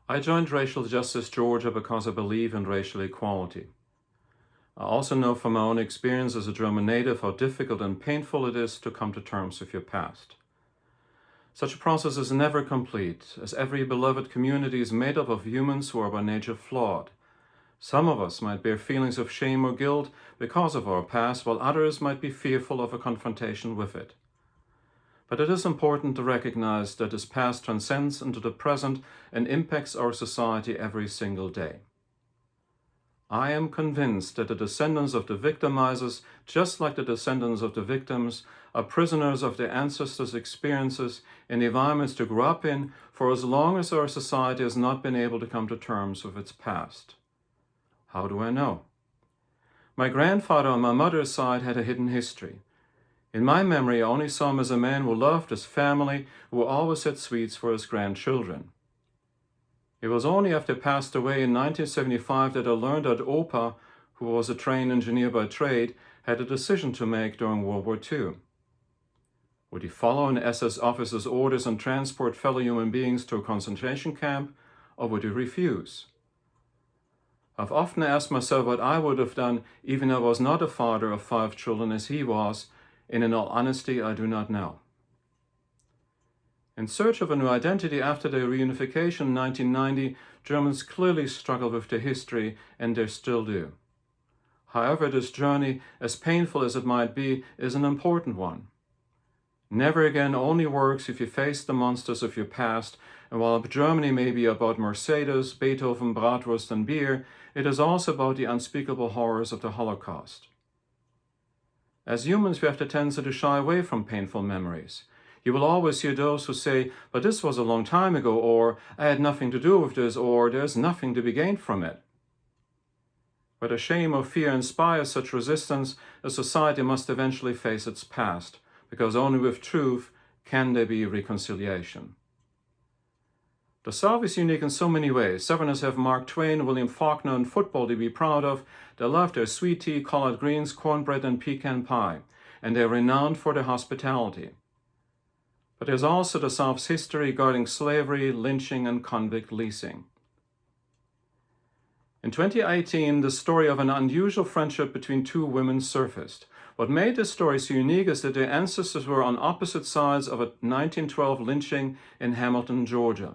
I joined Racial Justice Georgia because I believe in racial equality. I also know from my own experience as a German native how difficult and painful it is to come to terms with your past. Such a process is never complete, as every beloved community is made up of humans who are by nature flawed. Some of us might bear feelings of shame or guilt because of our past, while others might be fearful of a confrontation with it. But it is important to recognize that this past transcends into the present and impacts our society every single day. I am convinced that the descendants of the victimizers, just like the descendants of the victims, are prisoners of their ancestors' experiences and the environments they grew up in for as long as our society has not been able to come to terms with its past. How do I know? My grandfather on my mother's side had a hidden history. In my memory, I only saw him as a man who loved his family, who always had sweets for his grandchildren. It was only after he passed away in 1975 that I learned that Opa, who was a trained engineer by trade, had a decision to make during World War II. Would he follow an SS officer's orders and transport fellow human beings to a concentration camp, or would he refuse? I've often asked myself what I would have done even if I was not a father of 5 children as he was, and in all honesty, I do not know. In search of a new identity after the reunification in 1990, Germans clearly struggled with their history, and they still do. However, this journey, as painful as it might be, is an important one. Never again only works if you face the monsters of your past, and while Germany may be about Mercedes, Beethoven, Bratwurst and beer, it is also about the unspeakable horrors of the Holocaust. As humans, we have the tendency to shy away from painful memories. You will always hear those who say, but this was a long time ago, or I had nothing to do with this, or there's nothing to be gained from it. Whether shame or fear inspires such resistance, a society must eventually face its past, because only with truth can there be reconciliation. The South is unique in so many ways. Southerners have Mark Twain, William Faulkner, and football to be proud of. They love their sweet tea, collard greens, cornbread, and pecan pie, and they are renowned for their hospitality. But there's also the South's history regarding slavery, lynching, and convict leasing. In 2018, the story of an unusual friendship between 2 women surfaced. What made this story so unique is that their ancestors were on opposite sides of a 1912 lynching in Hamilton, Georgia.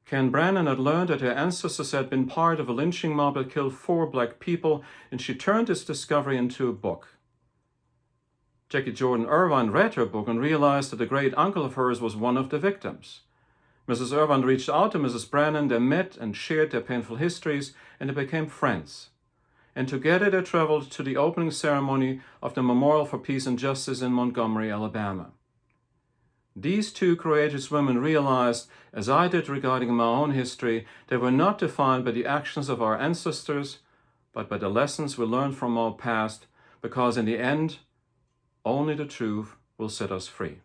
Ken Brannon had learned that her ancestors had been part of a lynching mob that killed 4 black people, and she turned this discovery into a book. Jackie Jordan Irvine read her book and realized that a great uncle of hers was one of the victims. Mrs. Irvine reached out to Mrs. Brannon, they met and shared their painful histories, and they became friends. And together they traveled to the opening ceremony of the Memorial for Peace and Justice in Montgomery, Alabama. These 2 courageous women realized, as I did regarding my own history, they were not defined by the actions of our ancestors, but by the lessons we learned from our past, because in the end, only the truth will set us free.